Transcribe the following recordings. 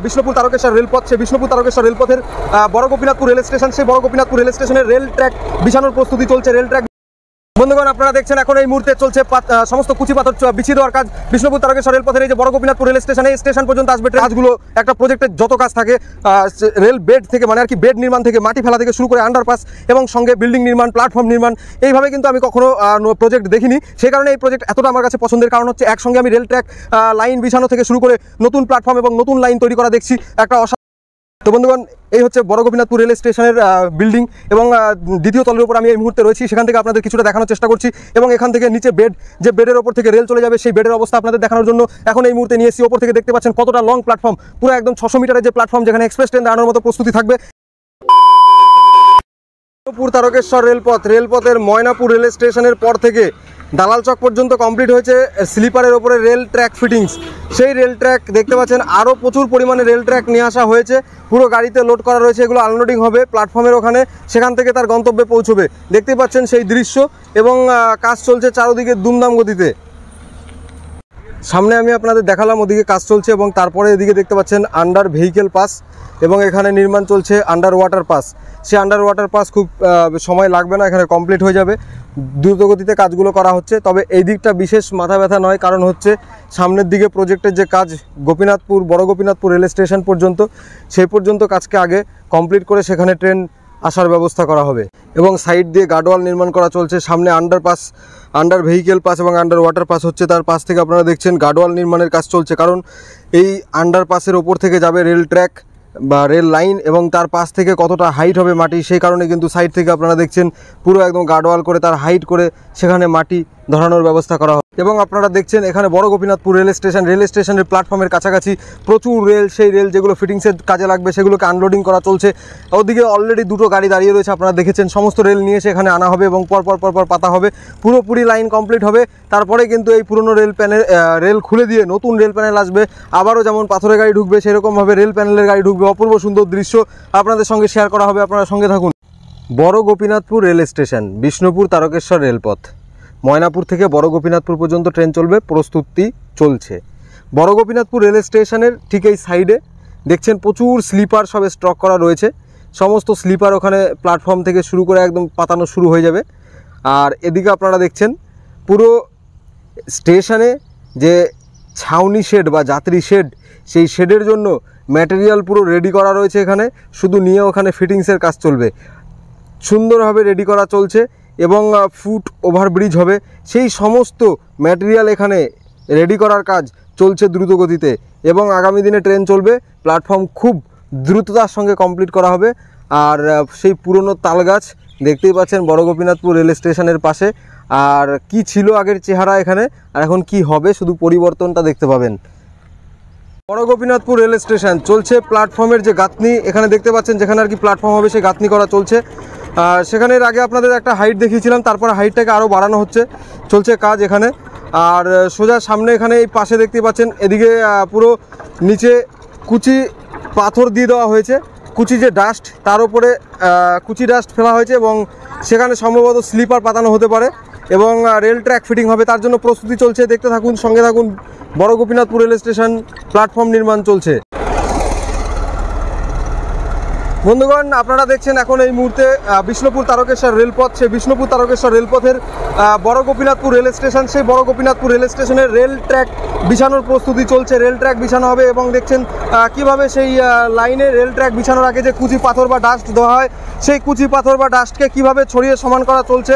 বিষ্ণুপুর তারকেশ্বর রেলপথ, সেই বিষ্ণুপুর তারকেশ্বর রেলপথের বড় গোপীনাথপুর রেল স্টেশন, সেই বড় গোপীনাথপুর রেল স্টেশনের রেল ট্র্যাক বিছানোর প্রস্তুতি চলছে। রেল ট্র্যাক বন্ধুগণ আপনারা দেখছেন এখন এই মুহূর্তে চলছে সমস্ত কুচি পাথর বিছিয়ে দেওয়ার কাজ বিষ্ণুপুর তারকেশ্বর রেলপথের এই যে বড় গোপীনাথপুর রেল স্টেশন, এই স্টেশন পর্যন্ত আসবে কাজগুলো। একটা প্রজেক্টের যত কাজ থাকে রেল বেড থেকে মানে আর কি বেড নির্মাণ থেকে মাটি ফেলা থেকে শুরু করে আন্ডারপাস এবং সঙ্গে বিল্ডিং নির্মাণ, প্ল্যাটফর্ম নির্মাণ, এইভাবে কিন্তু আমি কখনো প্রজেক্ট দেখিনি। সেই কারণে এই প্রজেক্ট এতটা আমার কাছে পছন্দের কারণ হচ্ছে একসঙ্গে আমি রেল ট্র্যাক লাইন বিছানো থেকে শুরু করে নতুন প্ল্যাটফর্ম এবং নতুন লাইন তৈরি করা দেখছি একটা। তো বন্ধুগণ এই হচ্ছে বড় গোপীনাথপুর রেল স্টেশনের বিল্ডিং এবং দ্বিতীয় তলের উপর আমি এই মুহূর্তে রয়েছি। সেখান থেকে আপনাদের কিছুটা দেখানোর চেষ্টা করছি এবং এখান থেকে নিচে বেড, যে বেডের ওপর থেকে রেল চলে যাবে সেই বেডের অবস্থা আপনাদের দেখানোর জন্য এখন এই মুহূর্তে নিয়ে এসেছি। ওপর থেকে দেখতে পাচ্ছেন কতটা লং প্ল্যাটফর্ম, পুরো একদম 600 মিটারের যে প্ল্যাটফর্ম, যেখানে এক্সপ্রেস ট্রেন দাঁড়ানোর মতো প্রস্তুতি থাকবে। বিষ্ণুপুর তারকেশ্বর রেলপথের ময়নাপুর রেল স্টেশনের পর থেকে দালাল চক পর্যন্ত কমপ্লিট হয়েছে স্লিপারের ওপরে রেল ট্র্যাক ফিটিংস। সেই রেল ট্র্যাক দেখতে পাচ্ছেন, আরও প্রচুর পরিমাণে রেল ট্র্যাক নিয়ে আসা হয়েছে, পুরো গাড়িতে লোড করা রয়েছে। এগুলো আনলোডিং হবে প্ল্যাটফর্মের ওখানে, সেখান থেকে তার গন্তব্যে পৌঁছবে। দেখতে পাচ্ছেন সেই দৃশ্য এবং কাজ চলছে চারোদিকে দুমদাম গতিতে। সামনে আমি আপনাদের দেখালাম ওদিকে কাজ চলছে এবং তারপরে এদিকে দেখতে পাচ্ছেন আন্ডার ভেহিকেল পাস এবং এখানে নির্মাণ চলছে আন্ডার ওয়াটার পাস। সে আন্ডার ওয়াটার পাস খুব সময় লাগবে না, এখানে কমপ্লিট হয়ে যাবে। দ্রুতগতিতে কাজগুলো করা হচ্ছে। তবে এই দিকটা বিশেষ মাথা ব্যথা নয়, কারণ হচ্ছে সামনের দিকে প্রজেক্টের যে কাজ গোপীনাথপুর বড় গোপীনাথপুর রেল স্টেশন পর্যন্ত, সেই পর্যন্ত কাজকে আগে কমপ্লিট করে সেখানে ট্রেন আসার ব্যবস্থা করা হবে এবং সাইড দিয়ে গার্ডওয়াল নির্মাণ করা চলছে। সামনে আন্ডারপাস, আন্ডার ভেহিকেল পাস এবং আন্ডার ওয়াটার পাস হচ্ছে, তার পাশ থেকে আপনারা দেখছেন গার্ডওয়াল নির্মাণের কাজ চলছে। কারণ এই আন্ডারপাসের ওপর থেকে যাবে রেল ট্র্যাক বা রেল লাইন এবং তার পাশ থেকে কতটা হাইট হবে মাটি, সেই কারণে কিন্তু সাইড থেকে আপনারা দেখছেন পুরো একদম গার্ডওয়াল করে তার হাইট করে সেখানে মাটি ধরানোর ব্যবস্থা করা হবে। এবং আপনারা দেখছেন এখানে বড় গোপীনাথপুর রেল স্টেশনের প্ল্যাটফর্মের কাছাকাছি প্রচুর রেল, সেই রেল যেগুলো ফিটিংসের কাজে লাগবে সেগুলোকে আনলোডিং করা চলছে। ওদিকে অলরেডি দুটো গাড়ি দাঁড়িয়ে রয়েছে, আপনারা দেখেছেন। সমস্ত রেল নিয়ে এসে এখানে আনা হবে এবং পরপর পাতা হবে, পুরোপুরি লাইন কমপ্লিট হবে। তারপরে কিন্তু এই পুরনো রেল খুলে দিয়ে নতুন রেল প্যানেল আসবে। আবারও যেমন পাথরের গাড়ি ঢুকবে সেরকমভাবে রেল প্যানেলের গাড়ি ঢুকবে। অপূর্ব সুন্দর দৃশ্য আপনাদের সঙ্গে শেয়ার করা হবে, আপনারা সঙ্গে থাকুন। বড় গোপীনাথপুর রেল স্টেশন, বিষ্ণুপুর তারকেশ্বর রেলপথ, ময়নাপুর থেকে বড় গোপীনাথপুর পর্যন্ত ট্রেন চলবে, প্রস্তুতি চলছে। বড় গোপীনাথপুর রেল স্টেশনের ঠিক এই সাইডে দেখছেন প্রচুর স্লিপার সবে স্টক করা রয়েছে। সমস্ত স্লিপার ওখানে প্ল্যাটফর্ম থেকে শুরু করে একদম পাতানো শুরু হয়ে যাবে। আর এদিকে আপনারা দেখছেন পুরো স্টেশনে যে ছাউনি শেড বা যাত্রী শেড, সেই শেডের জন্য ম্যাটেরিয়াল পুরো রেডি করা রয়েছে। এখানে শুধু নিয়ে ওখানে ফিটিংসের কাজ চলবে, সুন্দরভাবে রেডি করা চলছে এবং ফুট ওভারব্রিজ হবে, সেই সমস্ত ম্যাটেরিয়াল এখানে রেডি করার কাজ চলছে দ্রুত গতিতে এবং আগামী দিনে ট্রেন চলবে। প্ল্যাটফর্ম খুব দ্রুততার সঙ্গে কমপ্লিট করা হবে। আর সেই পুরনো তালগাছ দেখতেই পাচ্ছেন বড় গোপীনাথপুর রেল স্টেশনের পাশে। আর কি ছিল আগের চেহারা এখানে আর এখন কি হবে, শুধু পরিবর্তনটা দেখতে পাবেন। বড় গোপীনাথপুর রেল স্টেশন চলছে প্ল্যাটফর্মের যে গাঁথনি এখানে দেখতে পাচ্ছেন, যেখানে আর কি প্ল্যাটফর্ম হবে সেই গাঁথনি করা চলছে। সেখানের আগে আপনাদের একটা হাইট দেখিয়েছিলাম, তারপরে হাইটটাকে আরও বাড়ানো হচ্ছে, চলছে কাজ এখানে। আর সোজা সামনে এখানে এই পাশে দেখতে পাচ্ছেন এদিকে পুরো নিচে কুচি পাথর দিয়ে দেওয়া হয়েছে, কুচি যে ডাস্ট তার উপরে কুচি ডাস্ট ফেলা হয়েছে এবং সেখানে সম্ভবত স্লিপার পাতানো হতে পারে এবং রেল ট্র্যাক ফিটিং হবে, তার জন্য প্রস্তুতি চলছে। দেখতে থাকুন, সঙ্গে থাকুন। বড় গোপীনাথপুর রেল স্টেশন প্ল্যাটফর্ম নির্মাণ চলছে। বন্ধুগণ আপনারা দেখছেন এখন এই মুহূর্তে বিষ্ণুপুর তারকেশ্বর রেলপথ, সেই বিষ্ণুপুর তারকেশ্বর রেলপথের বড় গোপীনাথপুর রেল স্টেশন, সেই বড় গোপীনাথপুর রেল স্টেশনের রেল ট্র্যাক বিছানোর প্রস্তুতি চলছে। রেল ট্র্যাক বিছানো হবে এবং দেখছেন কিভাবে সেই লাইনে রেল ট্র্যাক বিছানোর আগে যে কুচি পাথর বা ডাস্ট দেওয়া হয়, সেই কুচি পাথর বা ডাস্টকে কিভাবে ছড়িয়ে সমান করা চলছে,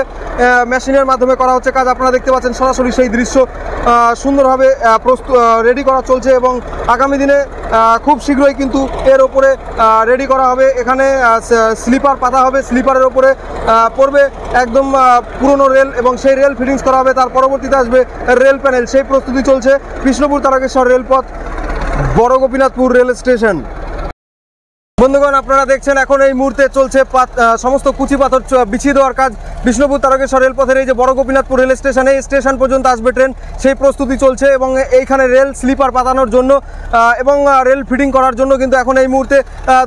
মেশিনের মাধ্যমে করা হচ্ছে কাজ। আপনারা দেখতে পাচ্ছেন সরাসরি সেই দৃশ্য, সুন্দরভাবে রেডি করা চলছে এবং আগামী দিনে খুব শীঘ্রই কিন্তু এর ওপরে রেডি করা হবে। এখানে স্লিপার পাতা হবে, স্লিপারের ওপরে পড়বে একদম পুরনো রেল এবং সেই রেল ফিটিংস করা হবে। তার পরবর্তীতে আসবে রেল প্যানেল, সেই প্রস্তুতি চলছে বিষ্ণুপুর তারকেশ্বর রেলপথ, বড় গোপীনাথপুর রেল স্টেশন। বন্ধুগণ আপনারা দেখছেন এখন এই মুহূর্তে চলছে সমস্ত কুচি পাথর বিছিয়ে দেওয়ার কাজ বিষ্ণুপুর তারকেশ্বর রেলপথের এই যে বড় গোপীনাথপুর রেল স্টেশন, এই স্টেশন পর্যন্ত আসবে ট্রেন, সেই প্রস্তুতি চলছে এবং এইখানে রেল স্লিপার পাতানোর জন্য এবং রেল ফিটিং করার জন্য কিন্তু এখন এই মুহূর্তে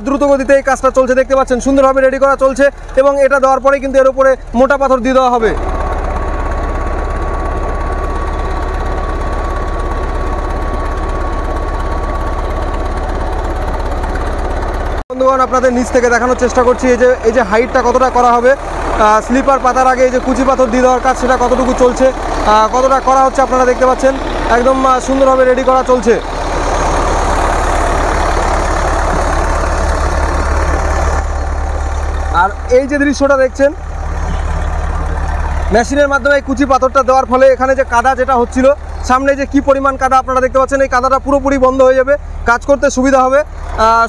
দ্রুতগতিতে এই কাজটা চলছে। দেখতে পাচ্ছেন সুন্দরভাবে রেডি করা চলছে এবং এটা দেওয়ার পরে কিন্তু এর উপরে মোটা পাথর দিয়ে দেওয়া হবে। বন্ধুগণ আপনাদের নিচ থেকে দেখানোর চেষ্টা করছি এই যে হাইটটা কতটা করা হবে, স্লিপার পাতার আগে এই যে কুচি পাথর দিয়ে দেওয়ার কাজ সেটা কতটুকু চলছে, কতটা করা হচ্ছে আপনারা দেখতে পাচ্ছেন। একদম সুন্দরভাবে রেডি করা চলছে। আর এই যে দৃশ্যটা দেখছেন, মেশিনের মাধ্যমে এই কুচি পাথরটা দেওয়ার ফলে এখানে যে কাদা যেটা হচ্ছিল, সামনে যে কি পরিমাণ কাদা আপনারা দেখতে পাচ্ছেন, এই কাদাটা পুরোপুরি বন্ধ হয়ে যাবে, কাজ করতে সুবিধা হবে,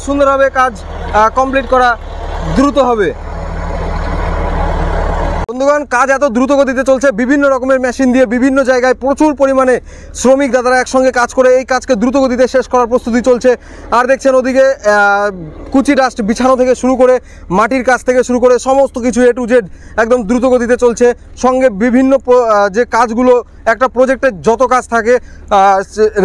সুন্দরভাবে কাজ কমপ্লিট করা দ্রুত হবে। বন্ধুগণ কাজ এত দ্রুত গতিতে চলছে, বিভিন্ন রকমের মেশিন দিয়ে বিভিন্ন জায়গায় প্রচুর পরিমাণে শ্রমিক দাদারা একসঙ্গে কাজ করে এই কাজকে দ্রুত গতিতে শেষ করার প্রস্তুতি চলছে। আর দেখছেন ওদিকে কুচি ডাস্ট বিছানো থেকে শুরু করে মাটির কাজ থেকে শুরু করে সমস্ত কিছু A to Z একদম দ্রুত গতিতে চলছে। সঙ্গে বিভিন্ন যে কাজগুলো একটা প্রজেক্টের যত কাজ থাকে,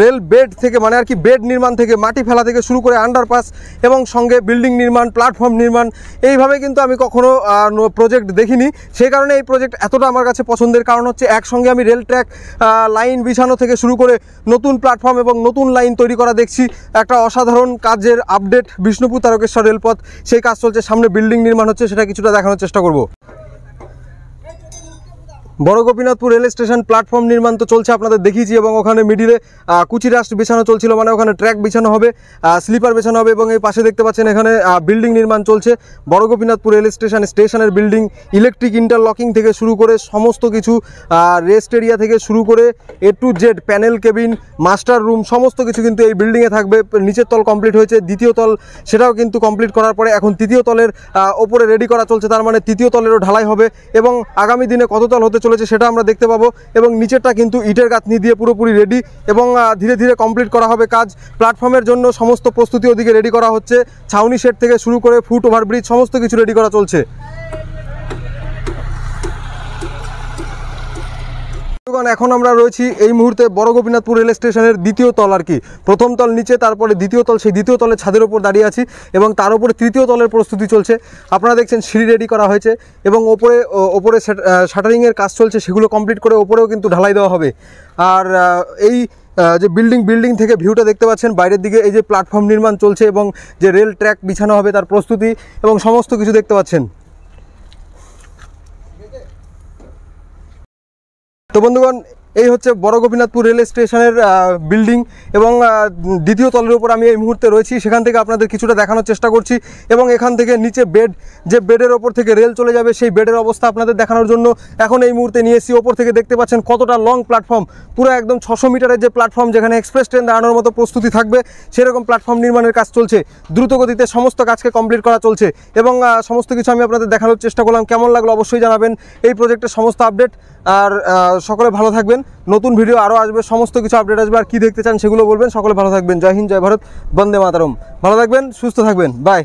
রেল বেড থেকে মানে আর কি বেড নির্মাণ থেকে মাটি ফেলা থেকে শুরু করে আন্ডারপাস এবং সঙ্গে বিল্ডিং নির্মাণ, প্ল্যাটফর্ম নির্মাণ, এইভাবে কিন্তু আমি কখনো প্রজেক্ট দেখিনি। সেই কারণে এই প্রজেক্ট এতটা আমার কাছে পছন্দের কারণ হচ্ছে একসঙ্গে আমি রেল ট্র্যাক লাইন বিছানো থেকে শুরু করে নতুন প্ল্যাটফর্ম এবং নতুন লাইন তৈরি করা দেখছি। একটা অসাধারণ কাজের আপডেট বিষ্ণুপুর তারকেশ্বর রেলপথ, সেই কাজ চলছে, সামনে বিল্ডিং নির্মাণ হচ্ছে, সেটা কিছুটা দেখানোর চেষ্টা করব। বড় গোপীনাথপুর রেল স্টেশন প্ল্যাটফর্ম নির্মাণ তো চলছে, আপনাদের দেখিয়েছি, এবং ওখানে মিডিলে কুচি ডাস্ট বিছানো চলছিল, মানে ওখানে ট্র্যাক বিছানো হবে, স্লিপার বিছানো হবে, এবং এই পাশে দেখতে পাচ্ছেন এখানে বিল্ডিং নির্মাণ চলছে। বড় গোপীনাথপুর রেল স্টেশনের বিল্ডিং, ইলেকট্রিক ইন্টারলকিং থেকে শুরু করে সমস্ত কিছু, রেস্ট এরিয়া থেকে শুরু করে A to Z panel cabin, master room, সমস্ত কিছু কিন্তু এই বিল্ডিংয়ে থাকবে। নিচের তল কমপ্লিট হয়েছে, দ্বিতীয় তল সেটাও কিন্তু কমপ্লিট করার পরে এখন তৃতীয় তলের ওপরে রেডি করা চলছে, তার মানে তৃতীয় তলেরও ঢালাই হবে, এবং আগামী দিনে কত তল হতে চলেছে সেটা আমরা দেখতে পাবো। এবং নিচেরটা কিন্তু ইটের গাঁথনি দিয়ে পুরোপুরি রেডি, এবং ধীরে ধীরে কমপ্লিট করা হবে কাজ। প্ল্যাটফর্মের জন্য সমস্ত প্রস্তুতি ওদিকে রেডি করা হচ্ছে, ছাউনি শেড থেকে শুরু করে ফুট ওভারব্রিজ সমস্ত কিছু রেডি করা চলছে। এখন আমরা রয়েছি এই মুহূর্তে বড় গোপীনাথপুর রেল স্টেশনের দ্বিতীয় তল আর কি, প্রথম তল নিচে, তারপরে দ্বিতীয় তল, সেই দ্বিতীয় তলের ছাদের ওপর দাঁড়িয়ে আছি, এবং তার উপরে তৃতীয় তলের প্রস্তুতি চলছে। আপনারা দেখছেন সিঁড়ি রেডি করা হয়েছে, এবং ওপরে শাটারিংয়ের কাজ চলছে, সেগুলো কমপ্লিট করে ওপরেও কিন্তু ঢালাই দেওয়া হবে। আর এই যে বিল্ডিং থেকে ভিউটা দেখতে পাচ্ছেন বাইরের দিকে, এই যে প্ল্যাটফর্ম নির্মাণ চলছে এবং যে রেল ট্র্যাক বিছানো হবে তার প্রস্তুতি এবং সমস্ত কিছু দেখতে পাচ্ছেন। তো বন্ধুগণ এই হচ্ছে বড় গোপীনাথপুর রেল স্টেশনের বিল্ডিং, এবং দ্বিতীয় তলের উপর আমি এই মুহূর্তে রয়েছি, সেখান থেকে আপনাদের কিছুটা দেখানোর চেষ্টা করছি। এবং এখান থেকে নিচে বেড, যে বেডের ওপর থেকে রেল চলে যাবে সেই বেডের অবস্থা আপনাদের দেখানোর জন্য এখন এই মুহূর্তে নিয়ে এসেছি। ওপর থেকে দেখতে পাচ্ছেন কতটা লং প্ল্যাটফর্ম, পুরো একদম 600 মিটারের যে প্ল্যাটফর্ম, যেখানে এক্সপ্রেস ট্রেন দাঁড়ানোর মতো প্রস্তুতি থাকবে, সেরকম প্ল্যাটফর্ম নির্মাণের কাজ চলছে, দ্রুত গতিতে সমস্ত কাজকে কমপ্লিট করা চলছে, এবং সমস্ত কিছু আমি আপনাদের দেখানোর চেষ্টা করলাম। কেমন লাগলো অবশ্যই জানাবেন এই প্রজেক্টের সমস্ত আপডেট। আর সকলে ভালো থাকবেন, নতুন ভিডিও আরও আসবে, সমস্ত কিছু আপডেট আসবে, আর কী দেখতে চান সেগুলো বলবেন। সকলে ভালো থাকবেন, জয় হিন্দ, জয় ভারত, বন্দে মাতরম। ভালো থাকবেন, সুস্থ থাকবেন, বাই।